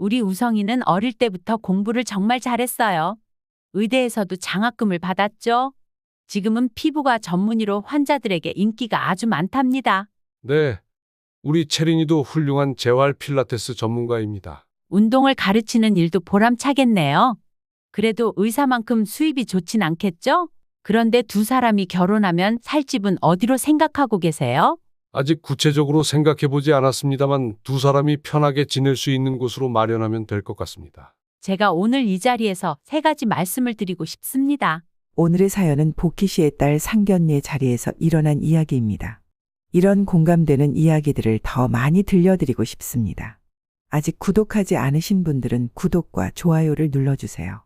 우리 우성이는 어릴 때부터 공부를 정말 잘했어요. 의대에서도 장학금을 받았죠. 지금은 피부과 전문의로 환자들에게 인기가 아주 많답니다. 네, 우리 채린이도 훌륭한 재활 필라테스 전문가입니다. 운동을 가르치는 일도 보람차겠네요. 그래도 의사만큼 수입이 좋진 않겠죠? 그런데 두 사람이 결혼하면 살 집은 어디로 생각하고 계세요? 아직 구체적으로 생각해 보지 않았습니다만 두 사람이 편하게 지낼 수 있는 곳으로 마련하면 될 것 같습니다. 제가 오늘 이 자리에서 세 가지 말씀을 드리고 싶습니다. 오늘의 사연은 복희 씨의 딸 상견례 자리에서 일어난 이야기입니다. 이런 공감되는 이야기들을 더 많이 들려드리고 싶습니다. 아직 구독하지 않으신 분들은 구독과 좋아요를 눌러주세요.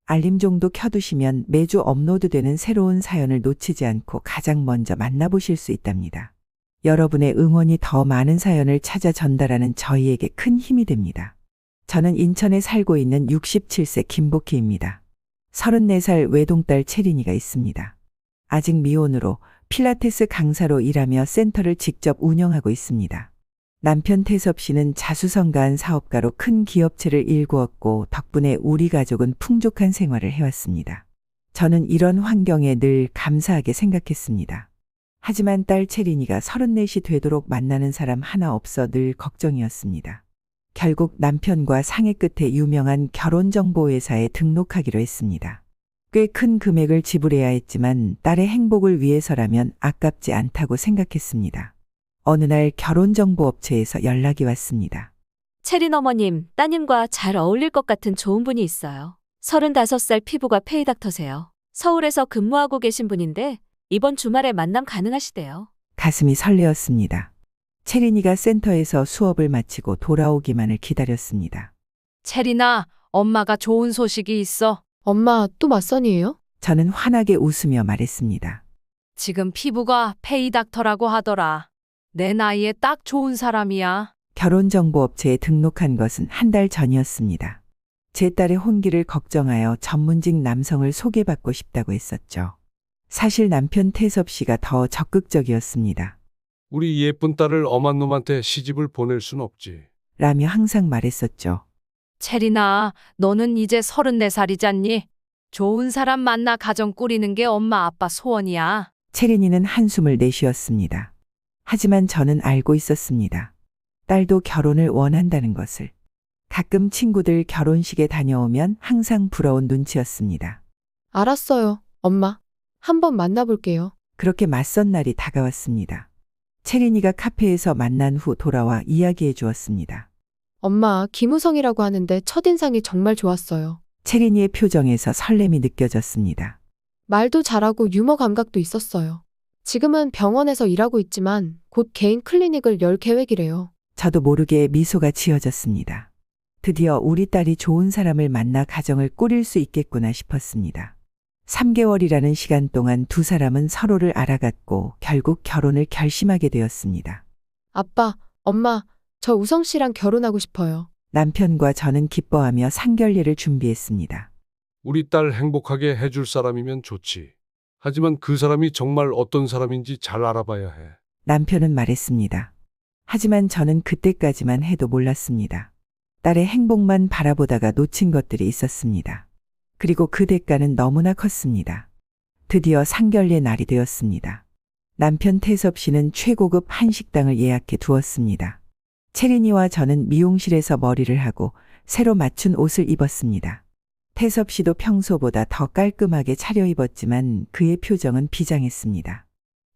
알림종도 켜두시면 매주 업로드되는 새로운 사연을 놓치지 않고 가장 먼저 만나보실 수 있답니다. 여러분의 응원이 더 많은 사연을 찾아 전달하는 저희에게 큰 힘이 됩니다. 저는 인천에 살고 있는 67세 김복희입니다. 34살 외동딸 채린이가 있습니다. 아직 미혼으로 필라테스 강사로 일하며 센터를 직접 운영하고 있습니다. 남편 태섭 씨는 자수성가한 사업가로 큰 기업체를 일구었고 덕분에 우리 가족은 풍족한 생활을 해왔습니다. 저는 이런 환경에 늘 감사하게 생각했습니다. 하지만 딸 채린이가 34이 되도록 만나는 사람 하나 없어 늘 걱정이었습니다. 결국 남편과 상의 끝에 유명한 결혼정보회사에 등록하기로 했습니다. 꽤 큰 금액을 지불해야 했지만 딸의 행복을 위해서라면 아깝지 않다고 생각했습니다. 어느 날 결혼정보업체에서 연락이 왔습니다. 채린 어머님, 따님과 잘 어울릴 것 같은 좋은 분이 있어요. 35살 피부가 페이닥터세요. 서울에서 근무하고 계신 분인데 이번 주말에 만남 가능하시대요. 가슴이 설레었습니다. 채린이가 센터에서 수업을 마치고 돌아오기만을 기다렸습니다. 채린아, 엄마가 좋은 소식이 있어. 엄마, 또 맞선이에요? 저는 환하게 웃으며 말했습니다. 지금 피부가 페이닥터라고 하더라. 내 나이에 딱 좋은 사람이야. 결혼정보업체에 등록한 것은 한 달 전이었습니다. 제 딸의 혼기를 걱정하여 전문직 남성을 소개받고 싶다고 했었죠. 사실 남편 태섭 씨가 더 적극적이었습니다. 우리 예쁜 딸을 엄한 놈한테 시집을 보낼 순 없지. 라며 항상 말했었죠. 채린아, 너는 이제 34살이잖니? 좋은 사람 만나 가정 꾸리는 게 엄마 아빠 소원이야. 채린이는 한숨을 내쉬었습니다. 하지만 저는 알고 있었습니다. 딸도 결혼을 원한다는 것을. 가끔 친구들 결혼식에 다녀오면 항상 부러운 눈치였습니다. 알았어요, 엄마. 한번 만나볼게요. 그렇게 맞선 날이 다가왔습니다. 채린이가 카페에서 만난 후 돌아와 이야기해 주었습니다. 엄마, 김우성이라고 하는데 첫인상이 정말 좋았어요. 채린이의 표정에서 설렘이 느껴졌습니다. 말도 잘하고 유머 감각도 있었어요. 지금은 병원에서 일하고 있지만 곧 개인 클리닉을 열 계획이래요. 저도 모르게 미소가 지어졌습니다. 드디어 우리 딸이 좋은 사람을 만나 가정을 꾸릴 수 있겠구나 싶었습니다. 3개월이라는 시간 동안 두 사람은 서로를 알아갔고 결국 결혼을 결심하게 되었습니다. 아빠, 엄마, 저 우성 씨랑 결혼하고 싶어요. 남편과 저는 기뻐하며 상견례를 준비했습니다. 우리 딸 행복하게 해줄 사람이면 좋지. 하지만 그 사람이 정말 어떤 사람인지 잘 알아봐야 해. 남편은 말했습니다. 하지만 저는 그때까지만 해도 몰랐습니다. 딸의 행복만 바라보다가 놓친 것들이 있었습니다. 그리고 그 대가는 너무나 컸습니다. 드디어 상견례 날이 되었습니다. 남편 태섭 씨는 최고급 한식당을 예약해 두었습니다. 채린이와 저는 미용실에서 머리를 하고 새로 맞춘 옷을 입었습니다. 태섭 씨도 평소보다 더 깔끔하게 차려입었지만 그의 표정은 비장했습니다.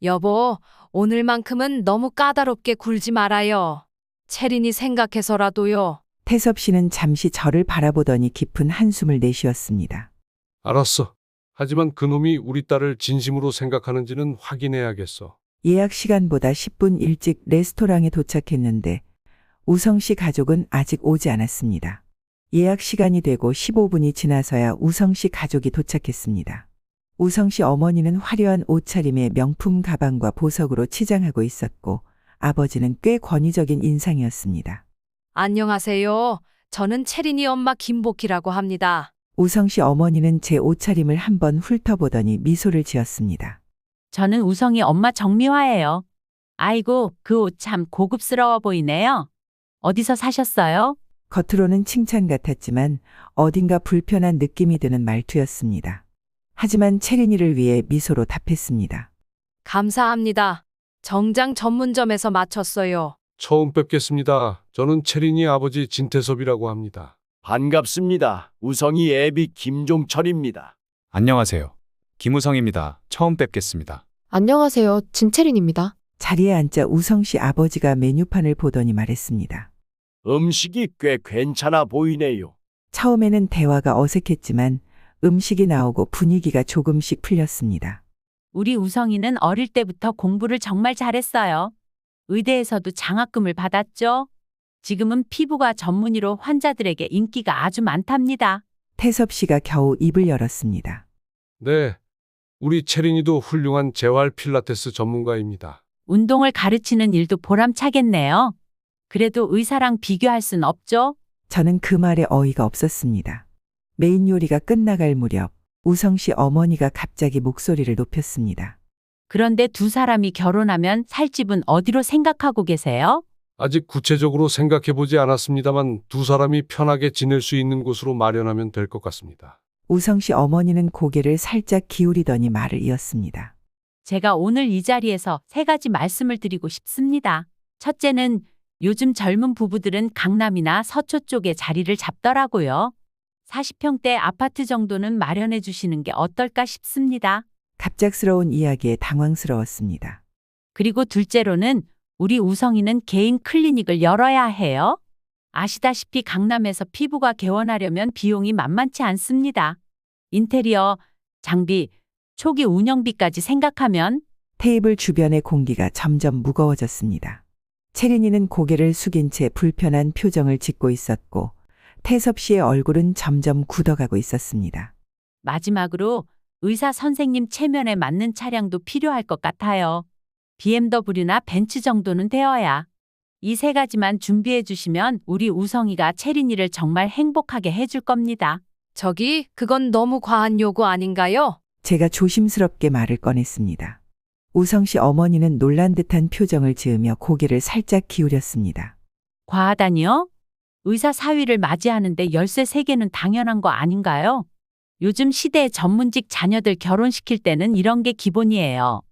여보, 오늘만큼은 너무 까다롭게 굴지 말아요. 채린이 생각해서라도요. 태섭 씨는 잠시 저를 바라보더니 깊은 한숨을 내쉬었습니다. 알았어. 하지만 그놈이 우리 딸을 진심으로 생각하는지는 확인해야겠어. 예약 시간보다 10분 일찍 레스토랑에 도착했는데 우성 씨 가족은 아직 오지 않았습니다. 예약 시간이 되고 15분이 지나서야 우성 씨 가족이 도착했습니다. 우성 씨 어머니는 화려한 옷차림에 명품 가방과 보석으로 치장하고 있었고 아버지는 꽤 권위적인 인상이었습니다. 안녕하세요. 저는 채린이 엄마 김복희라고 합니다. 우성 씨 어머니는 제 옷차림을 한번 훑어보더니 미소를 지었습니다. 저는 우성이 엄마 정미화예요. 아이고, 그 옷 참 고급스러워 보이네요. 어디서 사셨어요? 겉으로는 칭찬 같았지만 어딘가 불편한 느낌이 드는 말투였습니다. 하지만 채린이를 위해 미소로 답했습니다. 감사합니다. 정장 전문점에서 마쳤어요. 처음 뵙겠습니다. 저는 채린이 아버지 진태섭이라고 합니다. 반갑습니다. 우성이 애비 김종철입니다. 안녕하세요. 김우성입니다. 처음 뵙겠습니다. 안녕하세요. 진채린입니다. 자리에 앉자 우성 씨 아버지가 메뉴판을 보더니 말했습니다. 음식이 꽤 괜찮아 보이네요. 처음에는 대화가 어색했지만 음식이 나오고 분위기가 조금씩 풀렸습니다. 우리 우성이는 어릴 때부터 공부를 정말 잘했어요. 의대에서도 장학금을 받았죠. 지금은 피부과 전문의로 환자들에게 인기가 아주 많답니다. 태섭 씨가 겨우 입을 열었습니다. 네, 우리 채린이도 훌륭한 재활 필라테스 전문가입니다. 운동을 가르치는 일도 보람차겠네요. 그래도 의사랑 비교할 순 없죠? 저는 그 말에 어이가 없었습니다. 메인 요리가 끝나갈 무렵 우성 씨 어머니가 갑자기 목소리를 높였습니다. 그런데 두 사람이 결혼하면 살 집은 어디로 생각하고 계세요? 아직 구체적으로 생각해 보지 않았습니다만 두 사람이 편하게 지낼 수 있는 곳으로 마련하면 될 것 같습니다. 우성 씨 어머니는 고개를 살짝 기울이더니 말을 이었습니다. 제가 오늘 이 자리에서 세 가지 말씀을 드리고 싶습니다. 첫째는 요즘 젊은 부부들은 강남이나 서초 쪽에 자리를 잡더라고요. 40평대 아파트 정도는 마련해 주시는 게 어떨까 싶습니다. 갑작스러운 이야기에 당황스러웠습니다. 그리고 둘째로는 우리 우성이는 개인 클리닉을 열어야 해요. 아시다시피 강남에서 피부가 개원하려면 비용이 만만치 않습니다. 인테리어, 장비, 초기 운영비까지 생각하면 테이블 주변의 공기가 점점 무거워졌습니다. 채린이는 고개를 숙인 채 불편한 표정을 짓고 있었고 태섭 씨의 얼굴은 점점 굳어가고 있었습니다. 마지막으로 의사 선생님 체면에 맞는 차량도 필요할 것 같아요. BMW나 벤츠 정도는 되어야. 이 세 가지만 준비해 주시면 우리 우성이가 채린이를 정말 행복하게 해줄 겁니다. 저기, 그건 너무 과한 요구 아닌가요? 제가 조심스럽게 말을 꺼냈습니다. 우성 씨 어머니는 놀란 듯한 표정을 지으며 고개를 살짝 기울였습니다. 과하다니요? 의사 사위를 맞이하는데 열쇠 3개는 당연한 거 아닌가요? 요즘 시대의 전문직 자녀들 결혼시킬 때는 이런 게 기본이에요.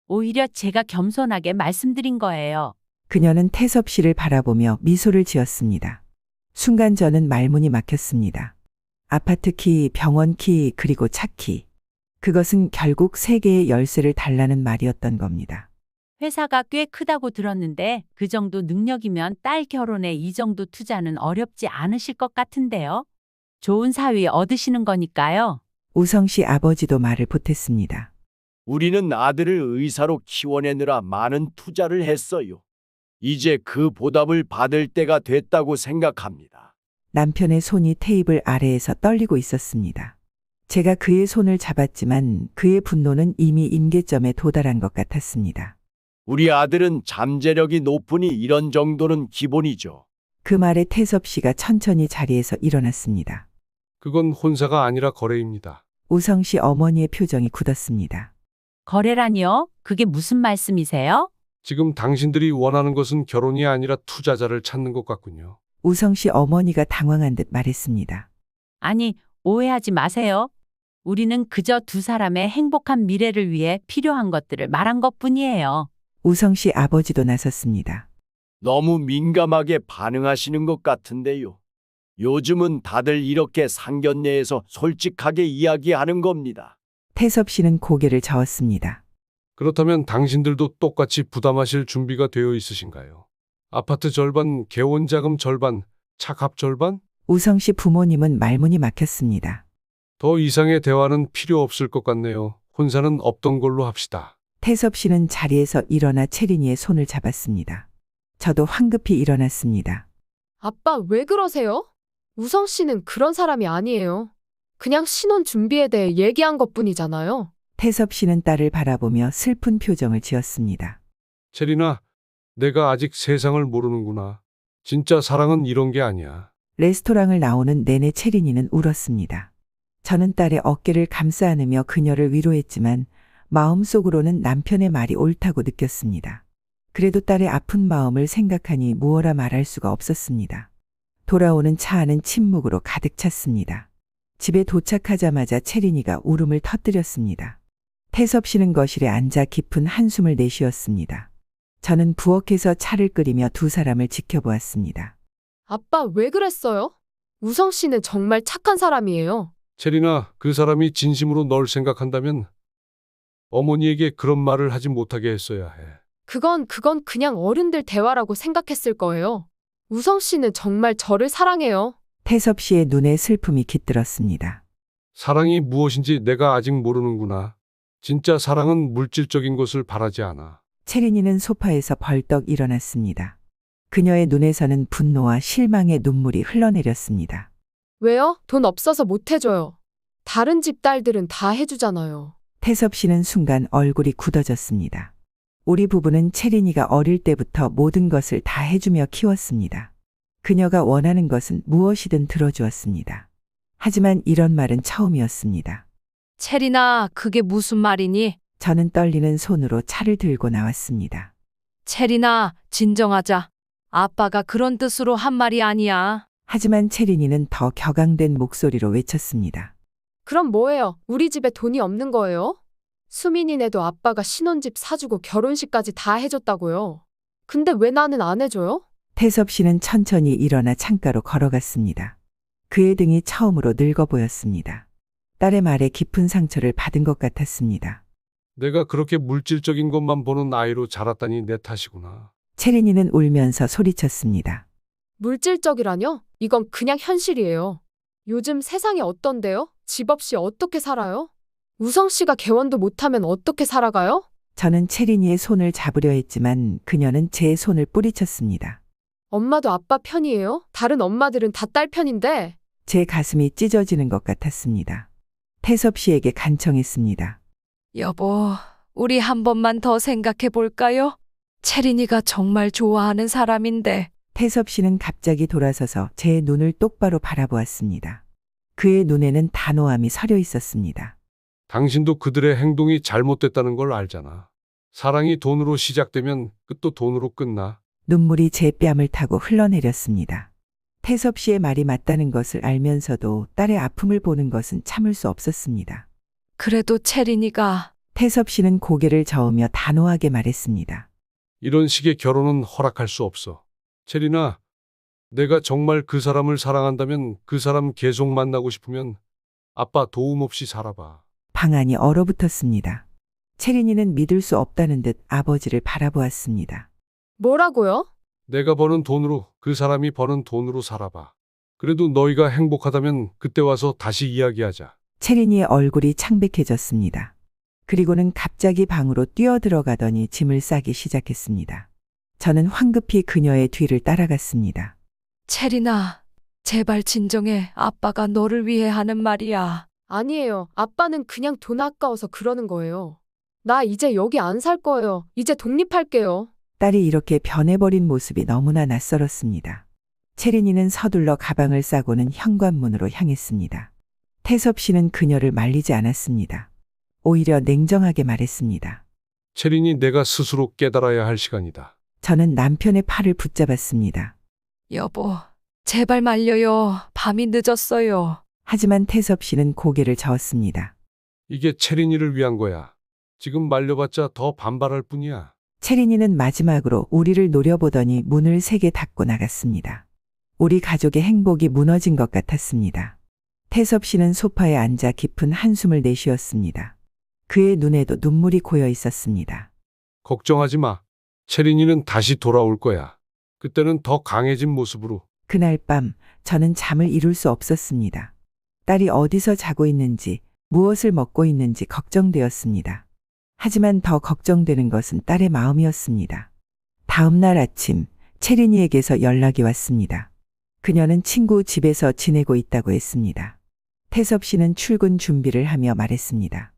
오히려 제가 겸손하게 말씀드린 거예요. 그녀는 태섭 씨를 바라보며 미소를 지었습니다. 순간 저는 말문이 막혔습니다. 아파트 키, 병원 키, 그리고 차 키. 그것은 결국 3개의 열쇠를 달라는 말이었던 겁니다. 회사가 꽤 크다고 들었는데 그 정도 능력이면 딸 결혼에 이 정도 투자는 어렵지 않으실 것 같은데요. 좋은 사위 얻으시는 거니까요. 우성 씨 아버지도 말을 보탰습니다. 우리는 아들을 의사로 키워내느라 많은 투자를 했어요. 이제 그 보답을 받을 때가 됐다고 생각합니다. 남편의 손이 테이블 아래에서 떨리고 있었습니다. 제가 그의 손을 잡았지만 그의 분노는 이미 임계점에 도달한 것 같았습니다. 우리 아들은 잠재력이 높으니 이런 정도는 기본이죠. 그 말에 태섭 씨가 천천히 자리에서 일어났습니다. 그건 혼사가 아니라 거래입니다. 우성 씨 어머니의 표정이 굳었습니다. 거래라니요? 그게 무슨 말씀이세요? 지금 당신들이 원하는 것은 결혼이 아니라 투자자를 찾는 것 같군요. 우성 씨 어머니가 당황한 듯 말했습니다. 아니, 오해하지 마세요. 우리는 그저 두 사람의 행복한 미래를 위해 필요한 것들을 말한 것뿐이에요. 우성 씨 아버지도 나섰습니다. 너무 민감하게 반응하시는 것 같은데요. 요즘은 다들 이렇게 상견례에서 솔직하게 이야기하는 겁니다. 태섭 씨는 고개를 저었습니다. 그렇다면 당신들도 똑같이 부담하실 준비가 되어 있으신가요? 아파트 절반, 개원자금 절반, 차값 절반? 우성 씨 부모님은 말문이 막혔습니다. 더 이상의 대화는 필요 없을 것 같네요. 혼사는 없던 걸로 합시다. 태섭 씨는 자리에서 일어나 채린이의 손을 잡았습니다. 저도 황급히 일어났습니다. 아빠, 왜 그러세요? 우성 씨는 그런 사람이 아니에요. 그냥 신혼 준비에 대해 얘기한 것뿐이잖아요. 태섭 씨는 딸을 바라보며 슬픈 표정을 지었습니다. 채린아, 내가 아직 세상을 모르는구나. 진짜 사랑은 이런 게 아니야. 레스토랑을 나오는 내내 채린이는 울었습니다. 저는 딸의 어깨를 감싸 안으며 그녀를 위로했지만 마음속으로는 남편의 말이 옳다고 느꼈습니다. 그래도 딸의 아픈 마음을 생각하니 무어라 말할 수가 없었습니다. 돌아오는 차 안은 침묵으로 가득 찼습니다. 집에 도착하자마자 채린이가 울음을 터뜨렸습니다. 태섭 씨는 거실에 앉아 깊은 한숨을 내쉬었습니다. 저는 부엌에서 차를 끓이며 두 사람을 지켜보았습니다. 아빠 왜 그랬어요? 우성 씨는 정말 착한 사람이에요. 체리나, 그 사람이 진심으로 널 생각한다면 어머니에게 그런 말을 하지 못하게 했어야 해. 그건 그냥 어른들 대화라고 생각했을 거예요. 우성 씨는 정말 저를 사랑해요. 태섭 씨의 눈에 슬픔이 깃들었습니다. 사랑이 무엇인지 내가 아직 모르는구나. 진짜 사랑은 물질적인 것을 바라지 않아. 채린이는 소파에서 벌떡 일어났습니다. 그녀의 눈에서는 분노와 실망의 눈물이 흘러내렸습니다. 왜요? 돈 없어서 못 해줘요. 다른 집 딸들은 다 해주잖아요. 태섭 씨는 순간 얼굴이 굳어졌습니다. 우리 부부는 채린이가 어릴 때부터 모든 것을 다 해주며 키웠습니다. 그녀가 원하는 것은 무엇이든 들어주었습니다. 하지만 이런 말은 처음이었습니다. 체리나, 그게 무슨 말이니? 저는 떨리는 손으로 차를 들고 나왔습니다. 체리나, 진정하자. 아빠가 그런 뜻으로 한 말이 아니야. 하지만 채린이는 더 격앙된 목소리로 외쳤습니다. 그럼 뭐예요? 우리 집에 돈이 없는 거예요? 수민이네도 아빠가 신혼집 사주고 결혼식까지 다 해줬다고요. 근데 왜 나는 안 해줘요? 태섭 씨는 천천히 일어나 창가로 걸어갔습니다. 그의 등이 처음으로 늙어 보였습니다. 딸의 말에 깊은 상처를 받은 것 같았습니다. 내가 그렇게 물질적인 것만 보는 아이로 자랐다니 내 탓이구나. 채린이는 울면서 소리쳤습니다. 물질적이라뇨? 이건 그냥 현실이에요. 요즘 세상이 어떤데요? 집 없이 어떻게 살아요? 우성 씨가 개원도 못하면 어떻게 살아가요? 저는 채린이의 손을 잡으려 했지만 그녀는 제 손을 뿌리쳤습니다. 엄마도 아빠 편이에요? 다른 엄마들은 다 딸 편인데. 제 가슴이 찢어지는 것 같았습니다. 태섭 씨에게 간청했습니다. 여보, 우리 한 번만 더 생각해 볼까요? 체린이가 정말 좋아하는 사람인데. 태섭 씨는 갑자기 돌아서서 제 눈을 똑바로 바라보았습니다. 그의 눈에는 단호함이 서려 있었습니다. 당신도 그들의 행동이 잘못됐다는 걸 알잖아. 사랑이 돈으로 시작되면 끝도 돈으로 끝나. 눈물이 제 뺨을 타고 흘러내렸습니다. 태섭 씨의 말이 맞다는 것을 알면서도 딸의 아픔을 보는 것은 참을 수 없었습니다. 그래도 체린이가. 태섭 씨는 고개를 저으며 단호하게 말했습니다. 이런 식의 결혼은 허락할 수 없어. 체리나, 내가 정말 그 사람을 사랑한다면 그 사람 계속 만나고 싶으면 아빠 도움 없이 살아봐. 방안이 얼어붙었습니다. 채린이는 믿을 수 없다는 듯 아버지를 바라보았습니다. 뭐라고요? 내가 버는 돈으로, 그 사람이 버는 돈으로 살아봐. 그래도 너희가 행복하다면 그때 와서 다시 이야기하자. 채린이의 얼굴이 창백해졌습니다. 그리고는 갑자기 방으로 뛰어들어가더니 짐을 싸기 시작했습니다. 저는 황급히 그녀의 뒤를 따라갔습니다. 체린아, 제발 진정해. 아빠가 너를 위해 하는 말이야. 아니에요. 아빠는 그냥 돈 아까워서 그러는 거예요. 나 이제 여기 안 살 거예요. 이제 독립할게요. 딸이 이렇게 변해버린 모습이 너무나 낯설었습니다. 채린이는 서둘러 가방을 싸고는 현관문으로 향했습니다. 태섭 씨는 그녀를 말리지 않았습니다. 오히려 냉정하게 말했습니다. 체린이 내가 스스로 깨달아야 할 시간이다. 저는 남편의 팔을 붙잡았습니다. 여보, 제발 말려요. 밤이 늦었어요. 하지만 태섭 씨는 고개를 저었습니다. 이게 체린이를 위한 거야. 지금 말려봤자 더 반발할 뿐이야. 채린이는 마지막으로 우리를 노려보더니 문을 세게 닫고 나갔습니다. 우리 가족의 행복이 무너진 것 같았습니다. 태섭 씨는 소파에 앉아 깊은 한숨을 내쉬었습니다. 그의 눈에도 눈물이 고여 있었습니다. 걱정하지 마. 체린이는 다시 돌아올 거야. 그때는 더 강해진 모습으로. 그날 밤 저는 잠을 이룰 수 없었습니다. 딸이 어디서 자고 있는지, 무엇을 먹고 있는지 걱정되었습니다. 하지만 더 걱정되는 것은 딸의 마음이었습니다. 다음 날 아침 채린이에게서 연락이 왔습니다. 그녀는 친구 집에서 지내고 있다고 했습니다. 태섭 씨는 출근 준비를 하며 말했습니다.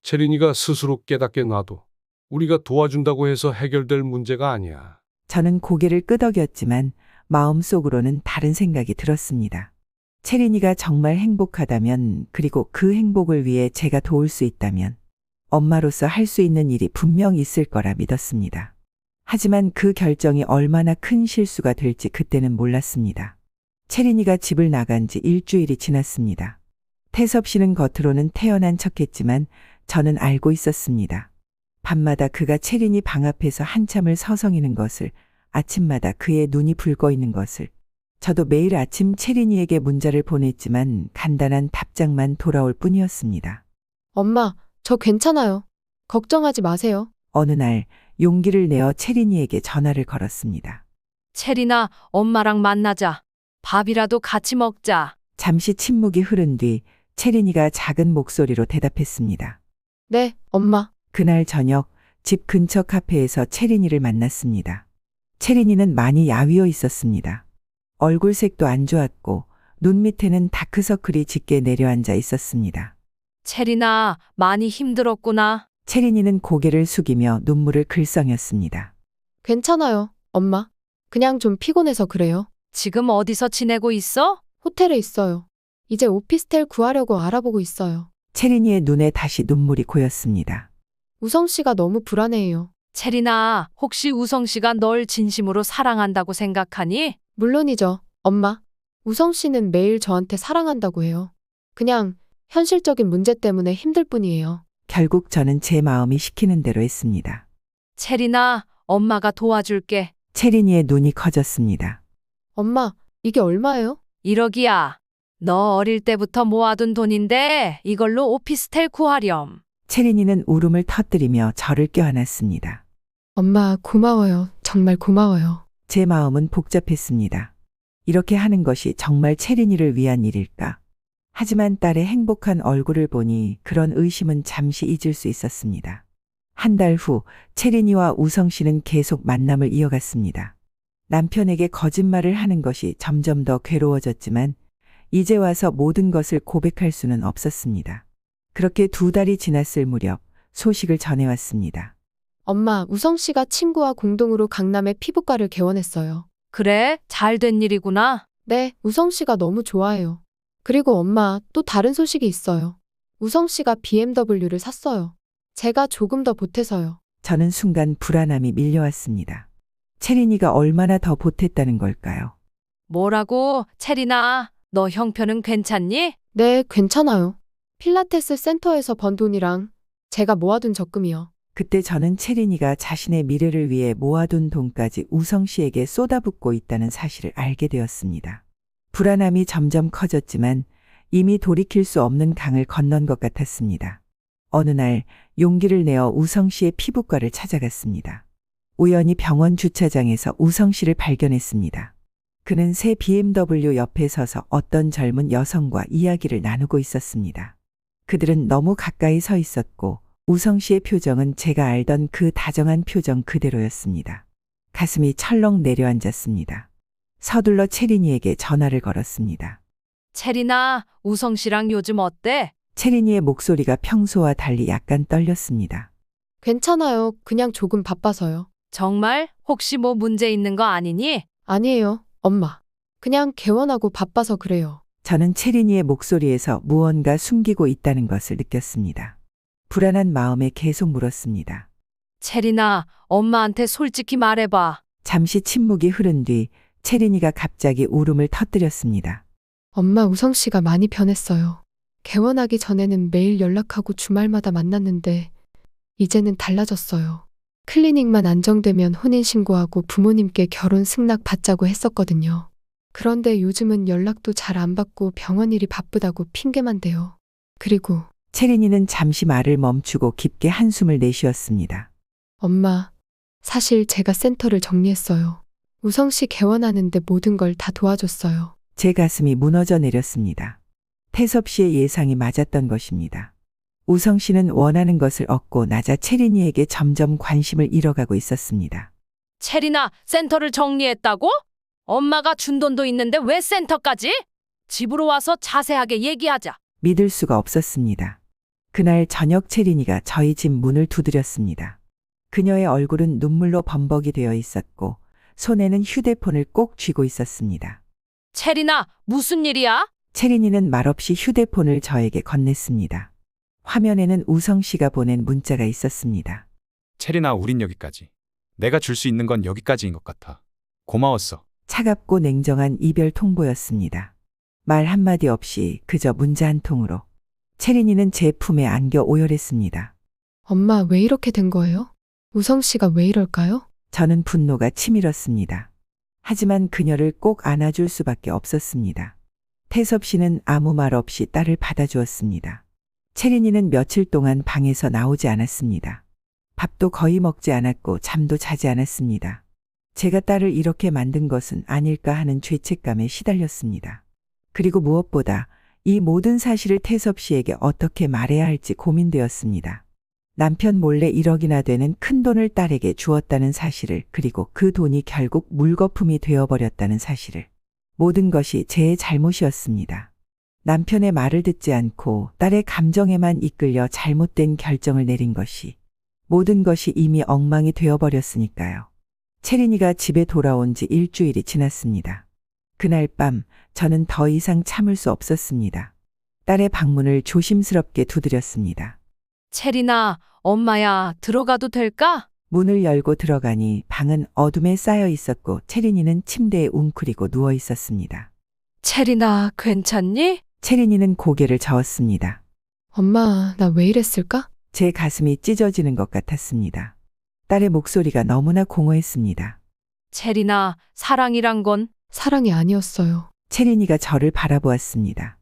체린이가 스스로 깨닫게 놔도 우리가 도와준다고 해서 해결될 문제가 아니야. 저는 고개를 끄덕였지만 마음속으로는 다른 생각이 들었습니다. 채린이가 정말 행복하다면, 그리고 그 행복을 위해 제가 도울 수 있다면 엄마로서 할 수 있는 일이 분명 있을 거라 믿었습니다. 하지만 그 결정이 얼마나 큰 실수가 될지 그때는 몰랐습니다. 채린이가 집을 나간 지 일주일이 지났습니다. 태섭 씨는 겉으로는 태연한 척했지만 저는 알고 있었습니다. 밤마다 그가 채린이 방 앞에서 한참을 서성이는 것을, 아침마다 그의 눈이 붉어 있는 것을. 저도 매일 아침 채린이에게 문자를 보냈지만 간단한 답장만 돌아올 뿐이었습니다. 엄마, 저 괜찮아요. 걱정하지 마세요. 어느 날 용기를 내어 채린이에게 전화를 걸었습니다. 체리나, 엄마랑 만나자. 밥이라도 같이 먹자. 잠시 침묵이 흐른 뒤 채린이가 작은 목소리로 대답했습니다. 네, 엄마. 그날 저녁 집 근처 카페에서 채린이를 만났습니다. 채린이는 많이 야위어 있었습니다. 얼굴색도 안 좋았고 눈 밑에는 다크서클이 짙게 내려앉아 있었습니다. 체리나, 많이 힘들었구나. 채린이는 고개를 숙이며 눈물을 글썽였습니다. 괜찮아요, 엄마. 그냥 좀 피곤해서 그래요. 지금 어디서 지내고 있어? 호텔에 있어요. 이제 오피스텔 구하려고 알아보고 있어요. 채린이의 눈에 다시 눈물이 고였습니다. 우성 씨가 너무 불안해해요. 체리나, 혹시 우성 씨가 널 진심으로 사랑한다고 생각하니? 물론이죠, 엄마. 우성 씨는 매일 저한테 사랑한다고 해요. 그냥 현실적인 문제 때문에 힘들 뿐이에요. 결국 저는 제 마음이 시키는 대로 했습니다. 체리나, 엄마가 도와줄게. 채린이의 눈이 커졌습니다. 엄마, 이게 얼마예요? 1억이야. 너 어릴 때부터 모아둔 돈인데 이걸로 오피스텔 구하렴. 채린이는 울음을 터뜨리며 저를 껴안았습니다. 엄마, 고마워요. 정말 고마워요. 제 마음은 복잡했습니다. 이렇게 하는 것이 정말 채린이를 위한 일일까? 하지만 딸의 행복한 얼굴을 보니 그런 의심은 잠시 잊을 수 있었습니다. 한 달 후 채린이와 우성 씨는 계속 만남을 이어갔습니다. 남편에게 거짓말을 하는 것이 점점 더 괴로워졌지만 이제 와서 모든 것을 고백할 수는 없었습니다. 그렇게 2달이 지났을 무렵 소식을 전해왔습니다. 엄마, 우성 씨가 친구와 공동으로 강남의 피부과를 개원했어요. 그래, 잘 된 일이구나. 네, 우성 씨가 너무 좋아해요. 그리고 엄마, 또 다른 소식이 있어요. 우성 씨가 BMW를 샀어요. 제가 조금 더 보태서요. 저는 순간 불안함이 밀려왔습니다. 채린이가 얼마나 더 보탰다는 걸까요? 뭐라고? 체리나, 너 형편은 괜찮니? 네, 괜찮아요. 필라테스 센터에서 번 돈이랑 제가 모아둔 적금이요. 그때 저는 채린이가 자신의 미래를 위해 모아둔 돈까지 우성 씨에게 쏟아붓고 있다는 사실을 알게 되었습니다. 불안함이 점점 커졌지만 이미 돌이킬 수 없는 강을 건넌 것 같았습니다. 어느 날 용기를 내어 우성 씨의 피부과를 찾아갔습니다. 우연히 병원 주차장에서 우성 씨를 발견했습니다. 그는 새 BMW 옆에 서서 어떤 젊은 여성과 이야기를 나누고 있었습니다. 그들은 너무 가까이 서 있었고 우성 씨의 표정은 제가 알던 그 다정한 표정 그대로였습니다. 가슴이 철렁 내려앉았습니다. 서둘러 채린이에게 전화를 걸었습니다. 체리나, 우성 씨랑 요즘 어때? 채린이의 목소리가 평소와 달리 약간 떨렸습니다. 괜찮아요. 그냥 조금 바빠서요. 정말? 혹시 뭐 문제 있는 거 아니니? 아니에요, 엄마. 그냥 개원하고 바빠서 그래요. 저는 채린이의 목소리에서 무언가 숨기고 있다는 것을 느꼈습니다. 불안한 마음에 계속 물었습니다. 체리나, 엄마한테 솔직히 말해봐. 잠시 침묵이 흐른 뒤 채린이가 갑자기 울음을 터뜨렸습니다. 엄마, 우성 씨가 많이 변했어요. 개원하기 전에는 매일 연락하고 주말마다 만났는데 이제는 달라졌어요. 클리닉만 안정되면 혼인신고하고 부모님께 결혼 승낙 받자고 했었거든요. 그런데 요즘은 연락도 잘 안 받고 병원 일이 바쁘다고 핑계만 대요. 그리고 채린이는 잠시 말을 멈추고 깊게 한숨을 내쉬었습니다. 엄마, 사실 제가 센터를 정리했어요. 우성 씨 개원하는데 모든 걸 다 도와줬어요. 제 가슴이 무너져 내렸습니다. 태섭 씨의 예상이 맞았던 것입니다. 우성 씨는 원하는 것을 얻고 나자 채린이에게 점점 관심을 잃어가고 있었습니다. 체리나, 센터를 정리했다고? 엄마가 준 돈도 있는데 왜 센터까지? 집으로 와서 자세하게 얘기하자. 믿을 수가 없었습니다. 그날 저녁 채린이가 저희 집 문을 두드렸습니다. 그녀의 얼굴은 눈물로 범벅이 되어 있었고 손에는 휴대폰을 꼭 쥐고 있었습니다. 체리나, 무슨 일이야? 채린이는 말없이 휴대폰을 저에게 건넸습니다. 화면에는 우성 씨가 보낸 문자가 있었습니다. 체리나, 우린 여기까지. 내가 줄 수 있는 건 여기까지인 것 같아. 고마웠어. 차갑고 냉정한 이별 통보였습니다. 말 한마디 없이 그저 문자 한 통으로 채린이는 제 품에 안겨 오열했습니다. 엄마, 왜 이렇게 된 거예요? 우성 씨가 왜 이럴까요? 저는 분노가 치밀었습니다. 하지만 그녀를 꼭 안아줄 수밖에 없었습니다. 태섭 씨는 아무 말 없이 딸을 받아주었습니다. 채린이는 며칠 동안 방에서 나오지 않았습니다. 밥도 거의 먹지 않았고 잠도 자지 않았습니다. 제가 딸을 이렇게 만든 것은 아닐까 하는 죄책감에 시달렸습니다. 그리고 무엇보다 이 모든 사실을 태섭 씨에게 어떻게 말해야 할지 고민되었습니다. 남편 몰래 1억이나 되는 큰 돈을 딸에게 주었다는 사실을, 그리고 그 돈이 결국 물거품이 되어버렸다는 사실을. 모든 것이 제 잘못이었습니다. 남편의 말을 듣지 않고 딸의 감정에만 이끌려 잘못된 결정을 내린 것이, 모든 것이 이미 엉망이 되어버렸으니까요. 채린이가 집에 돌아온 지 일주일이 지났습니다. 그날 밤 저는 더 이상 참을 수 없었습니다. 딸의 방문을 조심스럽게 두드렸습니다. 체리나, 엄마야, 들어가도 될까? 문을 열고 들어가니 방은 어둠에 쌓여 있었고 채린이는 침대에 웅크리고 누워 있었습니다. 체리나, 괜찮니? 채린이는 고개를 저었습니다. 엄마, 나 왜 이랬을까? 제 가슴이 찢어지는 것 같았습니다. 딸의 목소리가 너무나 공허했습니다. 체리나, 사랑이란 건 사랑이 아니었어요. 채린이가 저를 바라보았습니다.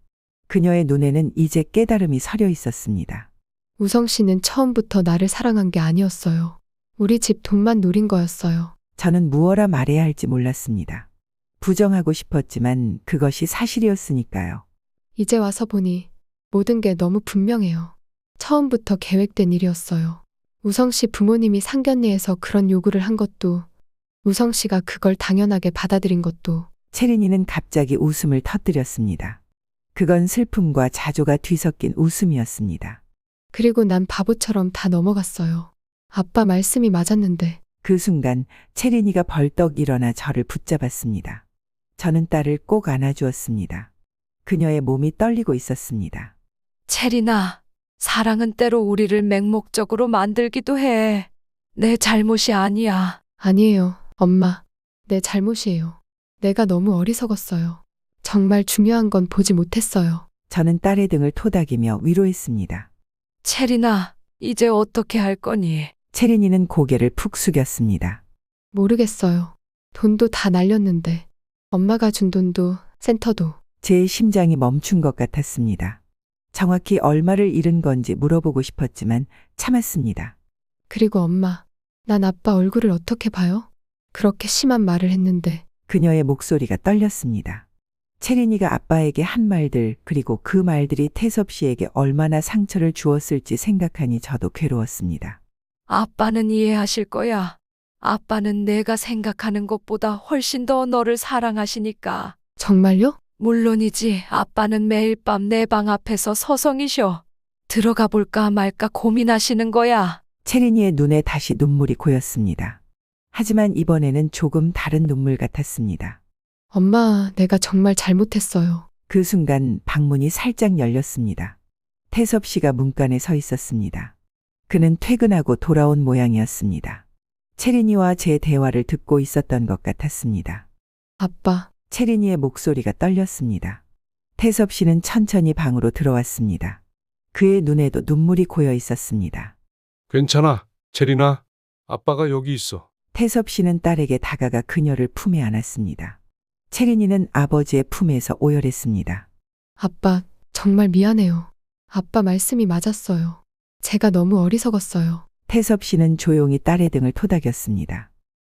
그녀의 눈에는 이제 깨달음이 서려 있었습니다. 우성 씨는 처음부터 나를 사랑한 게 아니었어요. 우리 집 돈만 노린 거였어요. 저는 무엇라 말해야 할지 몰랐습니다. 부정하고 싶었지만 그것이 사실이었으니까요. 이제 와서 보니 모든 게 너무 분명해요. 처음부터 계획된 일이었어요. 우성 씨 부모님이 상견례에서 그런 요구를 한 것도, 우성 씨가 그걸 당연하게 받아들인 것도. 채린이는 갑자기 웃음을 터뜨렸습니다. 그건 슬픔과 자조가 뒤섞인 웃음이었습니다. 그리고 난 바보처럼 다 넘어갔어요. 아빠 말씀이 맞았는데. 그 순간 채린이가 벌떡 일어나 저를 붙잡았습니다. 저는 딸을 꼭 안아주었습니다. 그녀의 몸이 떨리고 있었습니다. 체리나, 사랑은 때로 우리를 맹목적으로 만들기도 해. 내 잘못이 아니야. 아니에요, 엄마. 내 잘못이에요. 내가 너무 어리석었어요. 정말 중요한 건 보지 못했어요. 저는 딸의 등을 토닥이며 위로했습니다. 체리나, 이제 어떻게 할 거니? 채린이는 고개를 푹 숙였습니다. 모르겠어요. 돈도 다 날렸는데. 엄마가 준 돈도, 센터도. 제 심장이 멈춘 것 같았습니다. 정확히 얼마를 잃은 건지 물어보고 싶었지만 참았습니다. 그리고 엄마, 난 아빠 얼굴을 어떻게 봐요? 그렇게 심한 말을 했는데. 그녀의 목소리가 떨렸습니다. 채린이가 아빠에게 한 말들, 그리고 그 말들이 태섭 씨에게 얼마나 상처를 주었을지 생각하니 저도 괴로웠습니다. 아빠는 이해하실 거야. 아빠는 내가 생각하는 것보다 훨씬 더 너를 사랑하시니까. 정말요? 물론이지. 아빠는 매일 밤 내 방 앞에서 서성이셔. 들어가 볼까 말까 고민하시는 거야. 채린이의 눈에 다시 눈물이 고였습니다. 하지만 이번에는 조금 다른 눈물 같았습니다. 엄마, 내가 정말 잘못했어요. 그 순간 방문이 살짝 열렸습니다. 태섭 씨가 문간에 서 있었습니다. 그는 퇴근하고 돌아온 모양이었습니다. 채린이와 제 대화를 듣고 있었던 것 같았습니다. 아빠, 채린이의 목소리가 떨렸습니다. 태섭 씨는 천천히 방으로 들어왔습니다. 그의 눈에도 눈물이 고여 있었습니다. 괜찮아, 채린아. 아빠가 여기 있어. 태섭 씨는 딸에게 다가가 그녀를 품에 안았습니다. 채린이는 아버지의 품에서 오열했습니다. 아빠, 정말 미안해요. 아빠 말씀이 맞았어요. 제가 너무 어리석었어요. 태섭 씨는 조용히 딸의 등을 토닥였습니다.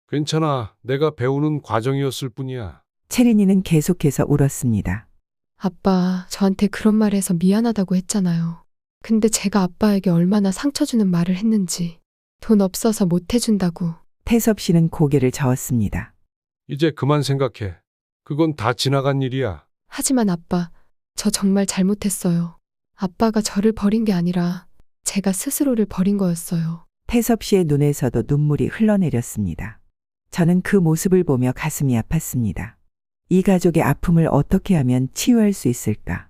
괜찮아. 내가 배우는 과정이었을 뿐이야. 채린이는 계속해서 울었습니다. 아빠, 저한테 그런 말 해서 미안하다고 했잖아요. 근데 제가 아빠에게 얼마나 상처 주는 말을 했는지. 돈 없어서 못 해준다고. 태섭 씨는 고개를 저었습니다. 이제 그만 생각해. 그건 다 지나간 일이야. 하지만 아빠, 저 정말 잘못했어요. 아빠가 저를 버린 게 아니라 제가 스스로를 버린 거였어요. 태섭 씨의 눈에서도 눈물이 흘러내렸습니다. 저는 그 모습을 보며 가슴이 아팠습니다. 이 가족의 아픔을 어떻게 하면 치유할 수 있을까?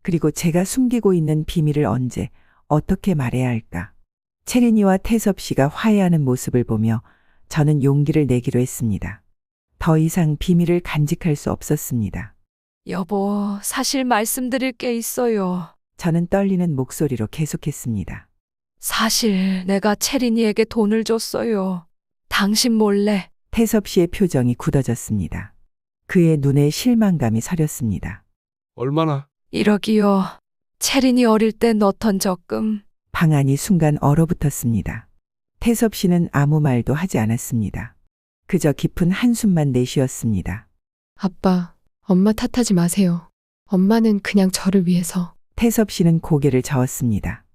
그리고 제가 숨기고 있는 비밀을 언제, 어떻게 말해야 할까? 채린이와 태섭 씨가 화해하는 모습을 보며 저는 용기를 내기로 했습니다. 더 이상 비밀을 간직할 수 없었습니다. 여보, 사실 말씀드릴 게 있어요. 저는 떨리는 목소리로 계속했습니다. 사실 내가 채린이에게 돈을 줬어요. 당신 몰래. 태섭 씨의 표정이 굳어졌습니다. 그의 눈에 실망감이 서렸습니다. 얼마나? 1억이요. 채린이 어릴 때 넣던 적금. 방안이 순간 얼어붙었습니다. 태섭 씨는 아무 말도 하지 않았습니다. 그저 깊은 한숨만 내쉬었습니다. 아빠, 엄마 탓하지 마세요. 엄마는 그냥 저를 위해서. 태섭 씨는 고개를 저었습니다.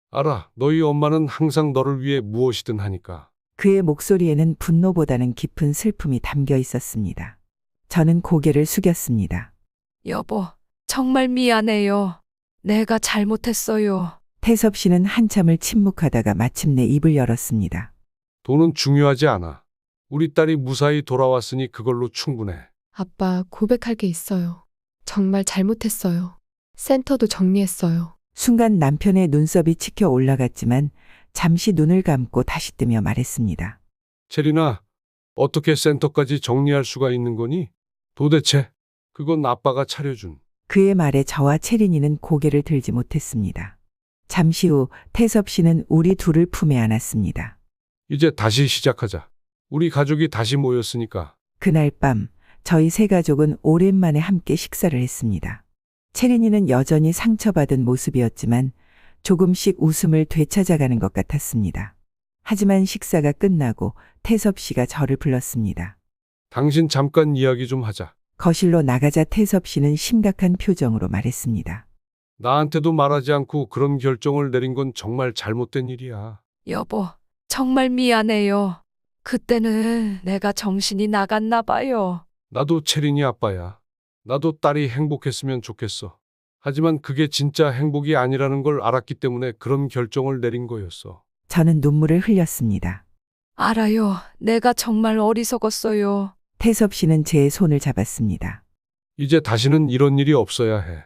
알아. 너희 엄마는 항상 너를 위해 무엇이든 하니까. 그의 목소리에는 분노보다는 깊은 슬픔이 담겨 있었습니다. 저는 고개를 숙였습니다. 여보, 정말 미안해요. 내가 잘못했어요. 태섭 씨는 한참을 침묵하다가 마침내 입을 열었습니다. 돈은 중요하지 않아. 우리 딸이 무사히 돌아왔으니 그걸로 충분해. 아빠, 고백할 게 있어요. 정말 잘못했어요. 센터도 정리했어요. 순간 남편의 눈썹이 치켜 올라갔지만 잠시 눈을 감고 다시 뜨며 말했습니다. 체리나, 어떻게 센터까지 정리할 수가 있는 거니? 도대체 그건 아빠가 차려준. 그의 말에 저와 채린이는 고개를 들지 못했습니다. 잠시 후 태섭 씨는 우리 둘을 품에 안았습니다. 이제 다시 시작하자. 우리 가족이 다시 모였으니까. 그날 밤 저희 세 가족은 오랜만에 함께 식사를 했습니다. 채린이는 여전히 상처받은 모습이었지만 조금씩 웃음을 되찾아가는 것 같았습니다. 하지만 식사가 끝나고 태섭 씨가 저를 불렀습니다. 당신 잠깐 이야기 좀 하자. 거실로 나가자 태섭 씨는 심각한 표정으로 말했습니다. 나한테도 말하지 않고 그런 결정을 내린 건 정말 잘못된 일이야. 여보, 정말 미안해요. 그때는 내가 정신이 나갔나 봐요. 나도 채린이 아빠야. 나도 딸이 행복했으면 좋겠어. 하지만 그게 진짜 행복이 아니라는 걸 알았기 때문에 그런 결정을 내린 거였어. 저는 눈물을 흘렸습니다. 알아요. 내가 정말 어리석었어요. 태섭 씨는 제 손을 잡았습니다. 이제 다시는 이런 일이 없어야 해.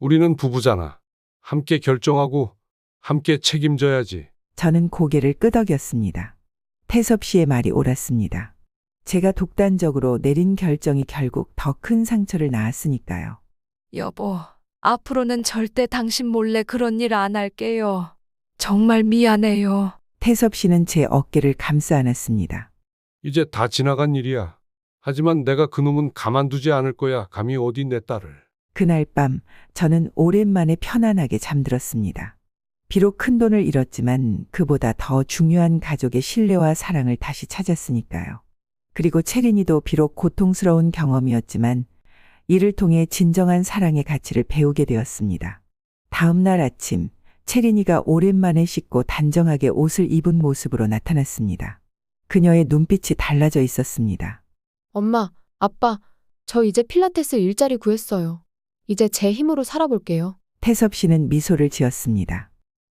우리는 부부잖아. 함께 결정하고 함께 책임져야지. 저는 고개를 끄덕였습니다. 태섭 씨의 말이 옳았습니다. 제가 독단적으로 내린 결정이 결국 더 큰 상처를 낳았으니까요. 여보, 앞으로는 절대 당신 몰래 그런 일 안 할게요. 정말 미안해요. 태섭 씨는 제 어깨를 감싸 안았습니다. 이제 다 지나간 일이야. 하지만 내가 그놈은 가만두지 않을 거야. 감히 어디 내 딸을. 그날 밤 저는 오랜만에 편안하게 잠들었습니다. 비록 큰돈을 잃었지만 그보다 더 중요한 가족의 신뢰와 사랑을 다시 찾았으니까요. 그리고 채린이도 비록 고통스러운 경험이었지만 이를 통해 진정한 사랑의 가치를 배우게 되었습니다. 다음 날 아침 채린이가 오랜만에 씻고 단정하게 옷을 입은 모습으로 나타났습니다. 그녀의 눈빛이 달라져 있었습니다. 엄마, 아빠, 저 이제 필라테스 일자리 구했어요. 이제 제 힘으로 살아볼게요. 태섭 씨는 미소를 지었습니다.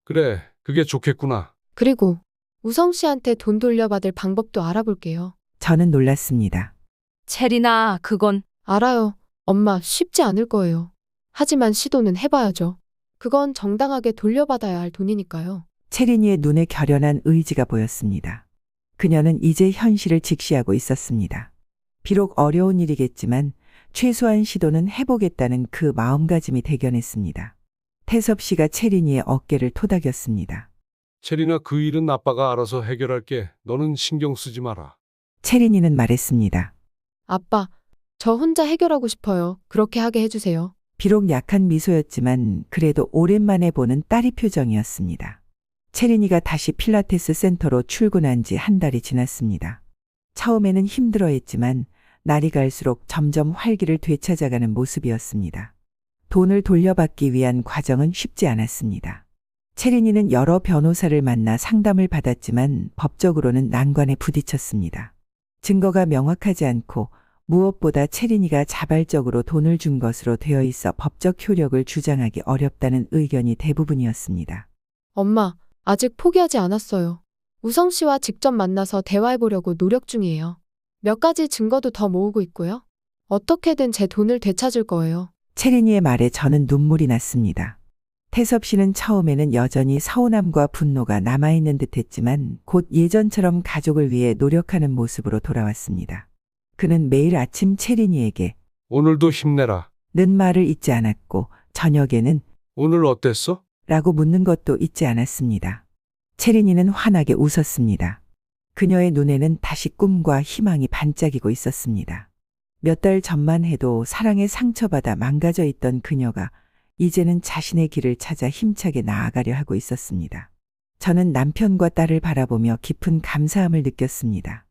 그래, 그게 좋겠구나. 그리고 우성 씨한테 돈 돌려받을 방법도 알아볼게요. 저는 놀랐습니다. 채린아, 그건 알아요. 엄마, 쉽지 않을 거예요. 하지만 시도는 해봐야죠. 그건 정당하게 돌려받아야 할 돈이니까요. 채린이의 눈에 결연한 의지가 보였습니다. 그녀는 이제 현실을 직시하고 있었습니다. 비록 어려운 일이겠지만 최소한 시도는 해보겠다는 그 마음가짐이 대견했습니다. 태섭 씨가 채린이의 어깨를 토닥였습니다. 채린아, 그 일은 아빠가 알아서 해결할게. 너는 신경 쓰지 마라. 채린이는 말했습니다. 아빠, 저 혼자 해결하고 싶어요. 그렇게 하게 해주세요. 비록 약한 미소였지만 그래도 오랜만에 보는 딸의 표정이었습니다. 채린이가 다시 필라테스 센터로 출근한 지 한 달이 지났습니다. 처음에는 힘들어했지만 날이 갈수록 점점 활기를 되찾아가는 모습이었습니다. 돈을 돌려받기 위한 과정은 쉽지 않았습니다. 채린이는 여러 변호사를 만나 상담을 받았지만 법적으로는 난관에 부딪혔습니다. 증거가 명확하지 않고 무엇보다 채린이가 자발적으로 돈을 준 것으로 되어 있어 법적 효력을 주장하기 어렵다는 의견이 대부분이었습니다. 엄마, 아직 포기하지 않았어요. 우성 씨와 직접 만나서 대화해보려고 노력 중이에요. 몇 가지 증거도 더 모으고 있고요. 어떻게든 제 돈을 되찾을 거예요. 채린이의 말에 저는 눈물이 났습니다. 태섭 씨는 처음에는 여전히 서운함과 분노가 남아있는 듯했지만 곧 예전처럼 가족을 위해 노력하는 모습으로 돌아왔습니다. 그는 매일 아침 채린이에게 오늘도 힘내라. 는 말을 잊지 않았고 저녁에는 오늘 어땠어? 라고 묻는 것도 잊지 않았습니다. 채린이는 환하게 웃었습니다. 그녀의 눈에는 다시 꿈과 희망이 반짝이고 있었습니다. 몇 달 전만 해도 사랑에 상처받아 망가져 있던 그녀가 이제는 자신의 길을 찾아 힘차게 나아가려 하고 있었습니다. 저는 남편과 딸을 바라보며 깊은 감사함을 느꼈습니다.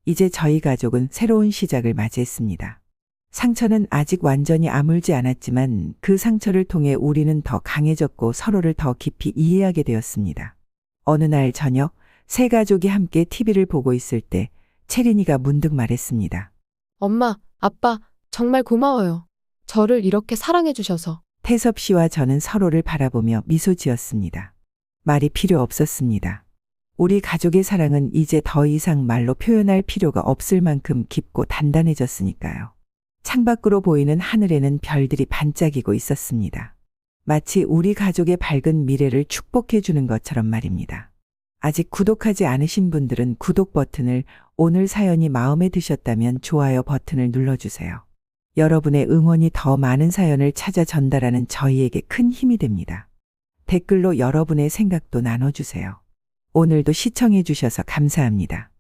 이제 저희 가족은 새로운 시작을 맞이했습니다. 상처는 아직 완전히 아물지 않았지만 그 상처를 통해 우리는 더 강해졌고 서로를 더 깊이 이해하게 되었습니다. 어느 날 저녁, 세 가족이 함께 TV를 보고 있을 때 채린이가 문득 말했습니다. 엄마, 아빠, 정말 고마워요. 저를 이렇게 사랑해 주셔서. 태섭 씨와 저는 서로를 바라보며 미소 지었습니다. 말이 필요 없었습니다. 우리 가족의 사랑은 이제 더 이상 말로 표현할 필요가 없을 만큼 깊고 단단해졌으니까요. 창밖으로 보이는 하늘에는 별들이 반짝이고 있었습니다. 마치 우리 가족의 밝은 미래를 축복해 주는 것처럼 말입니다. 아직 구독하지 않으신 분들은 구독 버튼을, 오늘 사연이 마음에 드셨다면 좋아요 버튼을 눌러주세요. 여러분의 응원이 더 많은 사연을 찾아 전달하는 저희에게 큰 힘이 됩니다. 댓글로 여러분의 생각도 나눠주세요. 오늘도 시청해 주셔서 감사합니다.